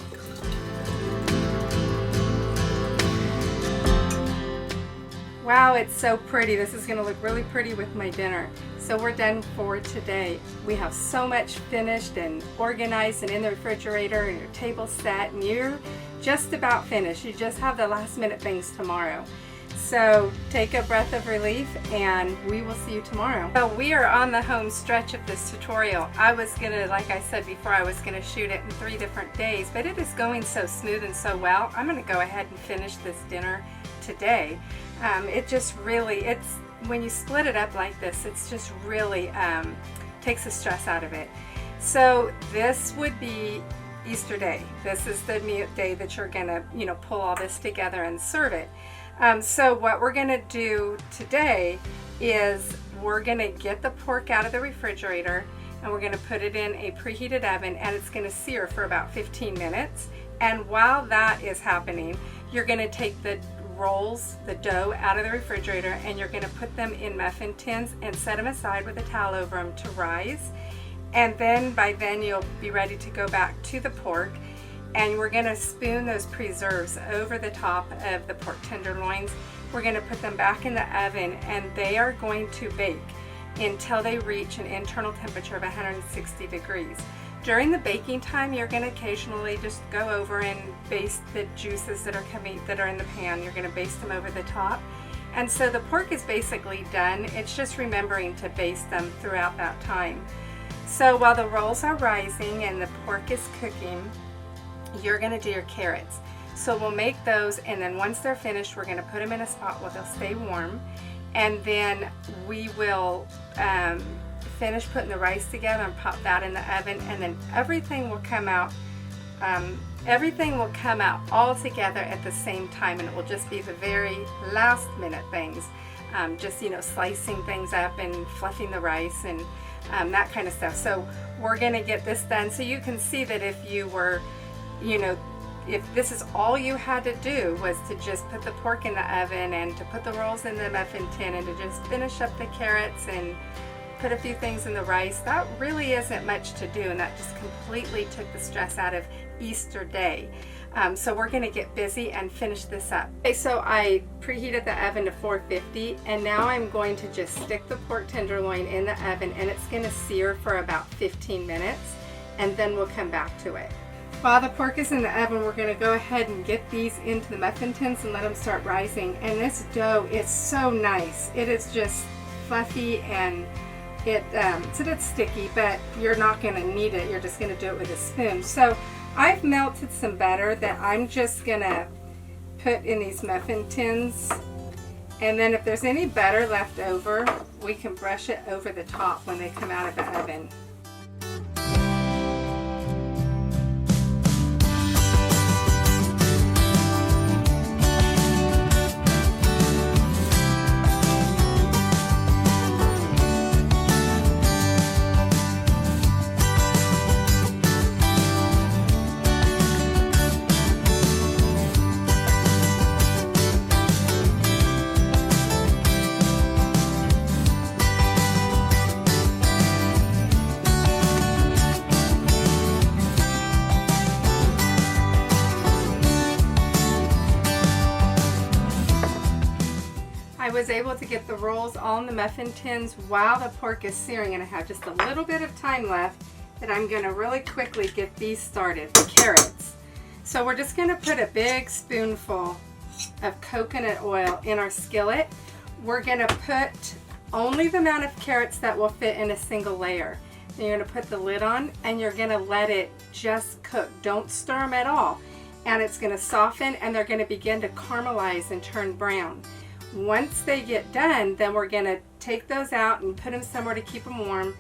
[SPEAKER 1] Wow, it's so pretty. This is going to look really pretty with my dinner. So we're done for today. We have so much finished and organized and in the refrigerator, and your table's set, and you're just about finished. You just have the last minute things tomorrow. So take a breath of relief, and we will see you tomorrow. So we are on the home stretch of this tutorial. I was gonna, like I said before, I was gonna shoot it in 3 different days, but it is going so smooth and so well. I'm gonna go ahead and finish this dinner today. It just really, when you split it up like this, it's just really takes the stress out of it. So this would be Easter Day. This is the day that you're gonna, pull all this together and serve it. So what we're gonna do today is we're gonna get the pork out of the refrigerator, and we're gonna put it in a preheated oven, and it's gonna sear for about 15 minutes. And while that is happening, you're gonna take the rolls, the dough, out of the refrigerator, and you're gonna put them in muffin tins and set them aside with a towel over them to rise. And then by then you'll be ready to go back to the pork, and we're gonna spoon those preserves over the top of the pork tenderloins. We're gonna put them back in the oven, and they are going to bake until they reach an internal temperature of 160 degrees. During the baking time, you're going to occasionally just go over and baste the juices that are in the pan. You're going to baste them over the top. And so the pork is basically done. It's just remembering to baste them throughout that time. So while the rolls are rising and the pork is cooking, you're going to do your carrots. So we'll make those, and then once they're finished, we're going to put them in a spot where they'll stay warm. And then we will finish putting the rice together and pop that in the oven, and then everything will come out all together at the same time, and it will just be the very last minute things, just slicing things up and fluffing the rice and that kind of stuff. So we're gonna get this done, so you can see that if you were, if this is all you had to do was to just put the pork in the oven and to put the rolls in the muffin tin and to just finish up the carrots and put a few things in the rice, that really isn't much to do, and that just completely took the stress out of Easter Day. So we're going to get busy and finish this up. Okay, so I preheated the oven to 450, and now I'm going to just stick the pork tenderloin in the oven, and it's going to sear for about 15 minutes, and then we'll come back to it. While the pork is in the oven, we're going to go ahead and get these into the muffin tins and let them start rising. And this dough is so nice. It is just fluffy, and it's a bit sticky, but you're not going to need it. You're just going to do it with a spoon. So I've melted some butter that I'm just going to put in these muffin tins. And then if there's any butter left over, we can brush it over the top when they come out of the oven. I was able to get the rolls all in the muffin tins while the pork is searing, and I have just a little bit of time left that I'm going to really quickly get these started, the carrots. So we're just going to put a big spoonful of coconut oil in our skillet. We're going to put only the amount of carrots that will fit in a single layer. Then you're going to put the lid on and you're going to let it just cook. Don't stir them at all. And it's going to soften and they're going to begin to caramelize and turn brown. Once they get done, then we're going to take those out and put them somewhere to keep them warm,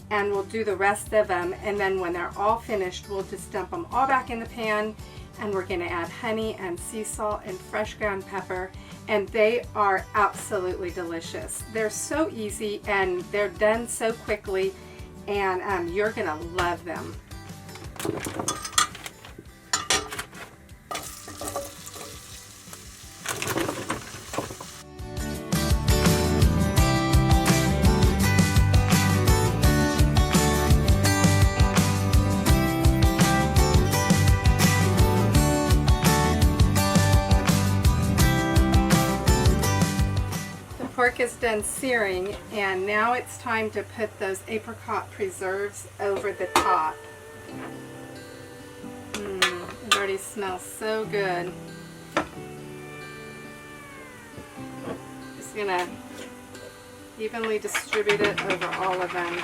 [SPEAKER 1] and we'll do the rest of them. And then when they're all finished, we'll just dump them all back in the pan, and we're going to add honey and sea salt and fresh ground pepper, and they are absolutely delicious. They're so easy and they're done so quickly, and you're going to love them. Pork is done searing, and now it's time to put those apricot preserves over the top. It already smells so good. Just gonna evenly distribute it over all of them.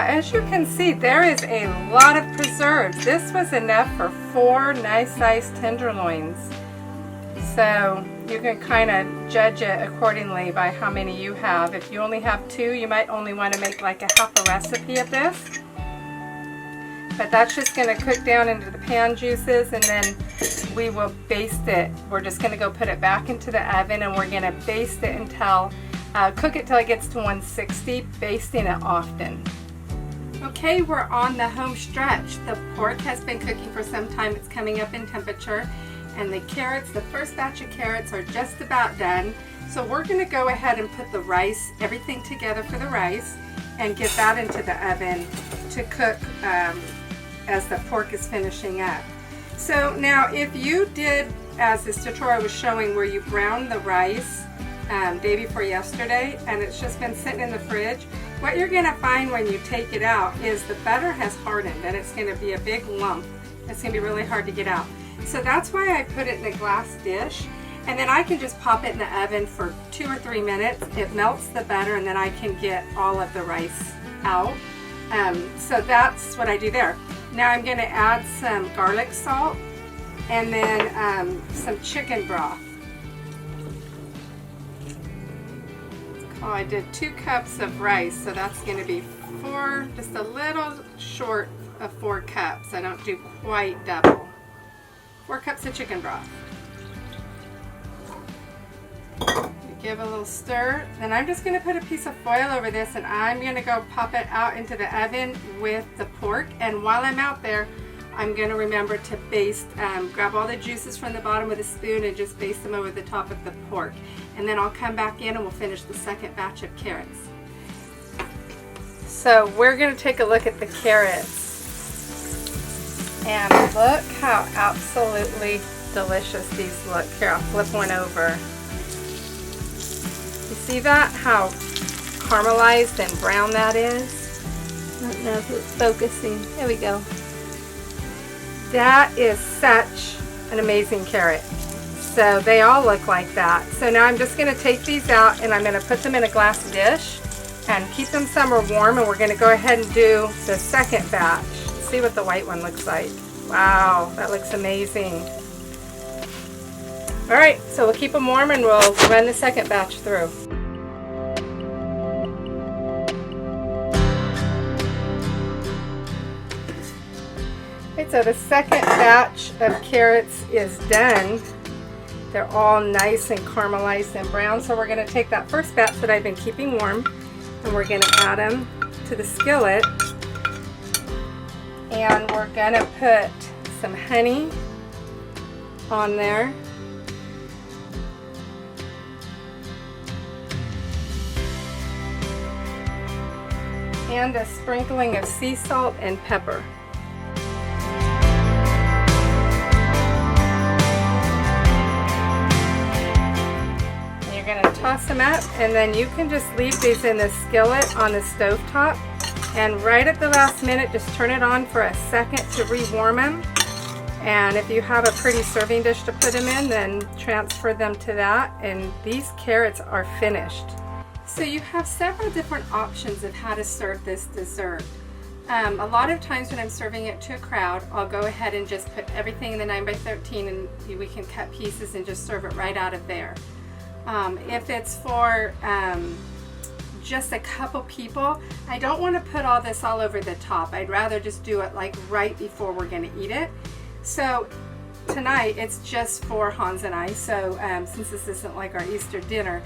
[SPEAKER 1] As you can see, there is a lot of preserves. This was enough for 4 nice sized tenderloins. So you can kind of judge it accordingly by how many you have. If you only have 2, you might only want to make like a half a recipe of this. But that's just going to cook down into the pan juices, and then we will baste it. We're just going to go put it back into the oven, and we're going to baste it until, cook it till it gets to 160, basting it often. Okay, we're on the home stretch. The pork has been cooking for some time. It's coming up in temperature, and the carrots, the first batch of carrots, are just about done. So we're going to go ahead and put the rice, everything together for the rice, and get that into the oven to cook as the pork is finishing up. So now if you did, as this tutorial was showing, where you browned the rice day before yesterday and it's just been sitting in the fridge, what you're going to find when you take it out is the butter has hardened and it's going to be a big lump. It's going to be really hard to get out. So that's why I put it in a glass dish, and then I can just pop it in the oven for 2 or 3 minutes. It melts the butter, and then I can get all of the rice out. So that's what I do there. Now I'm going to add some garlic salt and then some chicken broth. Oh, I did 2 cups of rice, so that's going to be 4, just a little short of 4 cups. I don't do quite double. 4 cups of chicken broth. Give a little stir. Then I'm just going to put a piece of foil over this, and I'm going to go pop it out into the oven with the pork. And while I'm out there, I'm going to remember to baste, grab all the juices from the bottom with a spoon and just baste them over the top of the pork. And then I'll come back in and we'll finish the second batch of carrots. So we're going to take a look at the carrots. And look how absolutely delicious these look. Here, I'll flip one over. You see that? How caramelized and brown that is? I don't know if it's focusing. There we go. That is such an amazing carrot. So they all look like that. So now I'm just going to take these out and I'm going to put them in a glass dish and keep them somewhere warm, and we're going to go ahead and do the second batch. See what the white one looks like. Wow, that looks amazing. Alright, so we'll keep them warm and we'll run the second batch through. Okay, so the second batch of carrots is done. They're all nice and caramelized and brown. So we're going to take that first batch that I've been keeping warm, and we're going to add them to the skillet. And we're gonna put some honey on there. And a sprinkling of sea salt and pepper. And you're going to toss them up, and then you can just leave these in the skillet on the stovetop, and right at the last minute just turn it on for a second to rewarm them. And if you have a pretty serving dish to put them in, then transfer them to that, and these carrots are finished. So you have several different options of how to serve this dessert. A lot of times when I'm serving it to a crowd, I'll go ahead and just put everything in the 9x13 and we can cut pieces and just serve it right out of there. If it's for just a couple people, I don't want to put all this all over the top. I'd rather just do it like right before we're going to eat it. So tonight it's just for Hans and I, so since this isn't like our Easter dinner,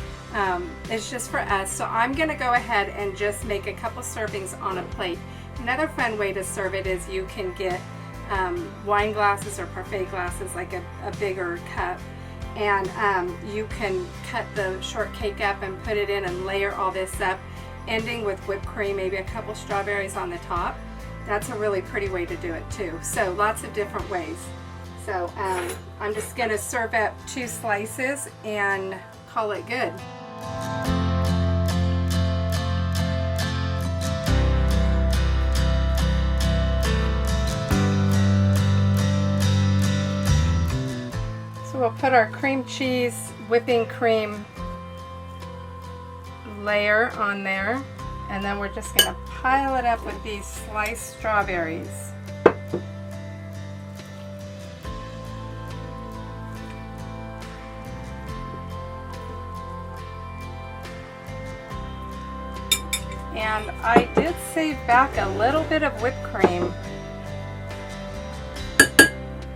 [SPEAKER 1] it's just for us. So I'm going to go ahead and just make a couple servings on a plate. Another fun way to serve it is you can get wine glasses or parfait glasses, like a bigger cup, and you can cut the shortcake up and put it in and layer all this up, ending with whipped cream, maybe a couple strawberries on the top. That's a really pretty way to do it too. So lots of different ways. So I'm just going to serve up 2 slices and call it good. So we'll put our cream cheese whipping cream layer on there, and then we're just going to pile it up with these sliced strawberries. And I did save back a little bit of whipped cream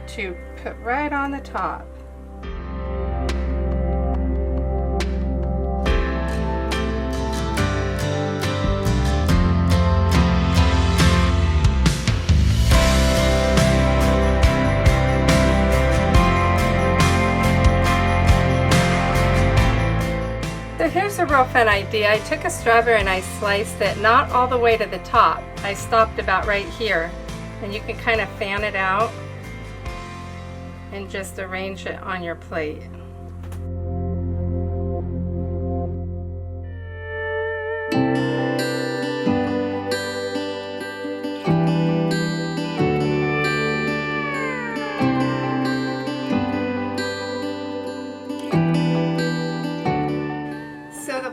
[SPEAKER 1] to put right on the top. So here's a real fun idea. I took a strawberry and I sliced it not all the way to the top. I stopped about right here, and you can kind of fan it out and just arrange it on your plate.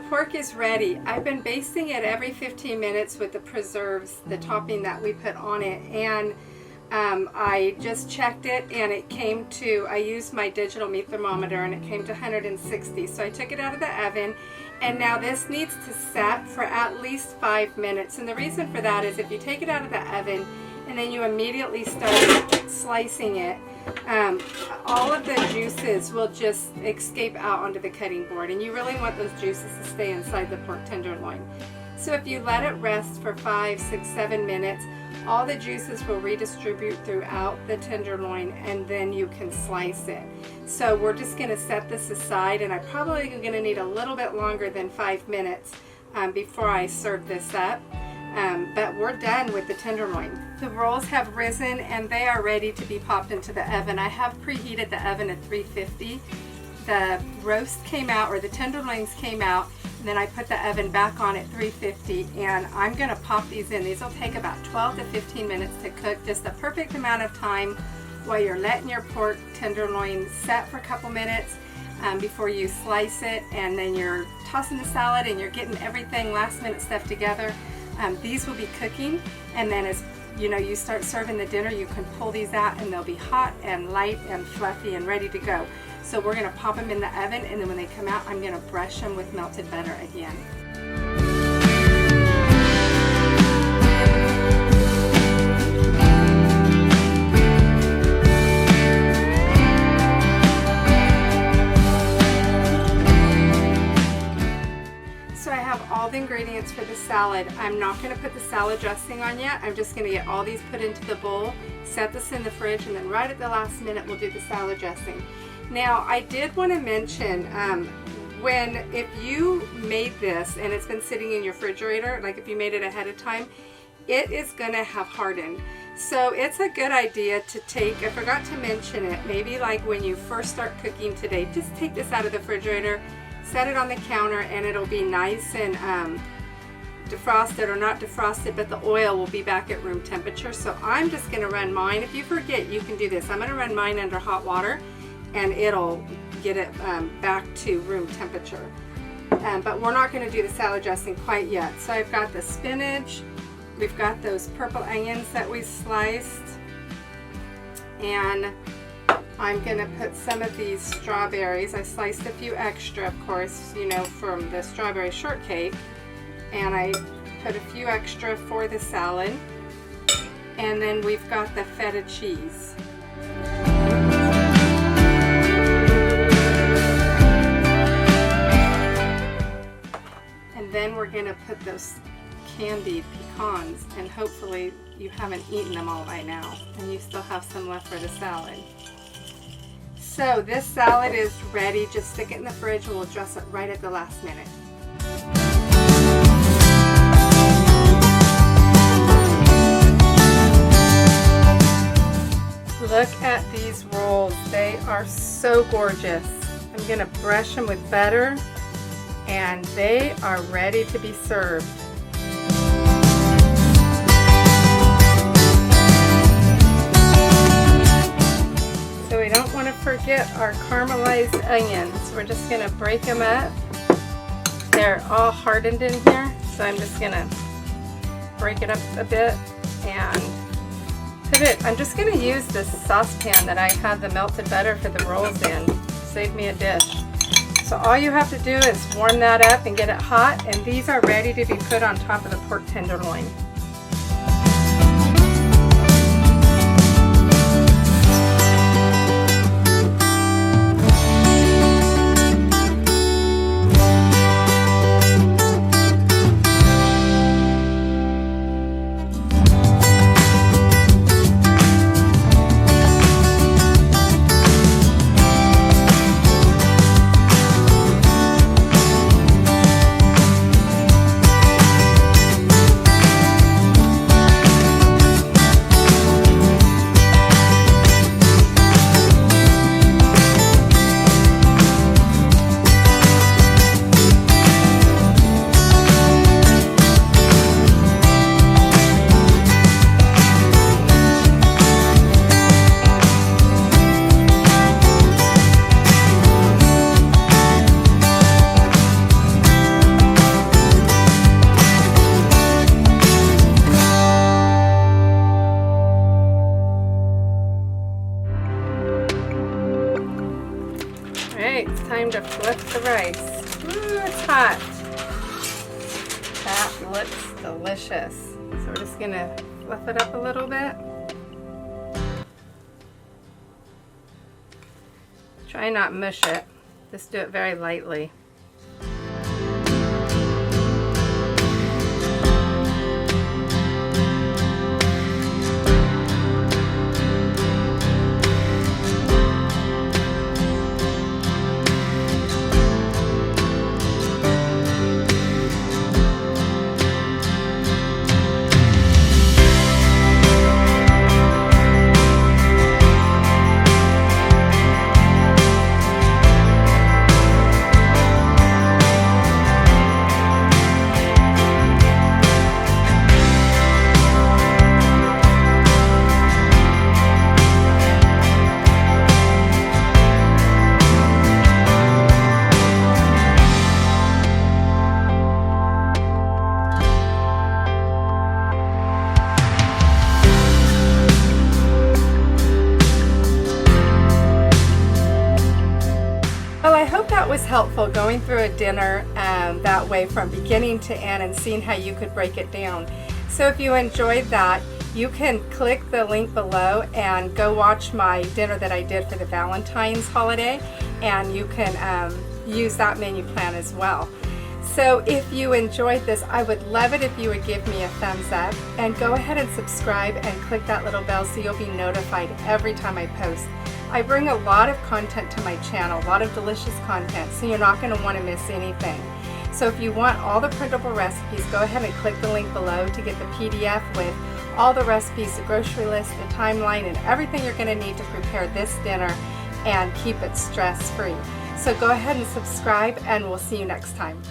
[SPEAKER 1] Pork is ready. I've been basting it every 15 minutes with the preserves, the topping that we put on it, and I just checked it, and it came to, I used my digital meat thermometer, and it came to 160. So I took it out of the oven, and now this needs to set for at least 5 minutes. And the reason for that is if you take it out of the oven and then you immediately start slicing it, all of the juices will just escape out onto the cutting board, and you really want those juices to stay inside the pork tenderloin. So if you let it rest for 5, 6, 7 minutes, all the juices will redistribute throughout the tenderloin, and then you can slice it. So we're just going to set this aside, and I probably am going to need a little bit longer than 5 minutes before I serve this up. But we're done with the tenderloin. The rolls have risen and they are ready to be popped into the oven. I have preheated the oven at 350. The roast came out, or the tenderloins came out, and then I put the oven back on at 350, and I'm going to pop these in. These will take about 12 to 15 minutes to cook, just the perfect amount of time while you're letting your pork tenderloin set for a couple minutes before you slice it, and then you're tossing the salad and you're getting everything last minute stuff together. These will be cooking, and then as you start serving the dinner, you can pull these out and they'll be hot and light and fluffy and ready to go. So we're going to pop them in the oven, and then when they come out, I'm going to brush them with melted butter again. all the ingredients for the salad. I'm not going to put the salad dressing on yet. I'm just going to get all these put into the bowl, set this in the fridge, and then right at the last minute we'll do the salad dressing. Now, I did want to mention, if you made this and it's been sitting in your refrigerator, like if you made it ahead of time, it is going to have hardened. So it's a good idea to take, I forgot to mention it, maybe like when you first start cooking today, just take this out of the refrigerator, set it on the counter, and it'll be nice and defrosted, or not defrosted, but the oil will be back at room temperature. So I'm just going to run mine. If you forget, you can do this. I'm going to run mine under hot water and it'll get it back to room temperature. But we're not going to do the salad dressing quite yet. So I've got the spinach, we've got those purple onions that we sliced, and I'm going to put some of these strawberries. I sliced a few extra, of course, you know, from the strawberry shortcake, and I put a few extra for the salad. And then we've got the feta cheese. And then we're going to put those candied pecans, and hopefully you haven't eaten them all by now and you still have some left for the salad. So this salad is ready. Just stick it in the fridge and we'll dress it right at the last minute. Look at these rolls. They are so gorgeous. I'm going to brush them with butter and they are ready to be served. So we don't want to forget our caramelized onions. We're just going to break them up. They're all hardened in here, so I'm just going to break it up a bit and put it. I'm just going to use this saucepan that I had the melted butter for the rolls in. Save me a dish. So all you have to do is warm that up and get it hot, and these are ready to be put on top of the pork tenderloin. Alright, it's time to flip the rice. Ooh, it's hot. That looks delicious. So we're just going to fluff it up a little bit. Try not mush it. Just do it very lightly. Well, I hope that was helpful, going through a dinner that way from beginning to end and seeing how you could break it down. So if you enjoyed that, you can click the link below and go watch my dinner that I did for the Valentine's holiday, and you can use that menu plan as well. So if you enjoyed this, I would love it if you would give me a thumbs up, and go ahead and subscribe and click that little bell so you'll be notified every time I post. I bring a lot of content to my channel, a lot of delicious content, so you're not going to want to miss anything. So if you want all the printable recipes, go ahead and click the link below to get the PDF with all the recipes, the grocery list, the timeline, and everything you're going to need to prepare this dinner and keep it stress-free. So go ahead and subscribe, and we'll see you next time.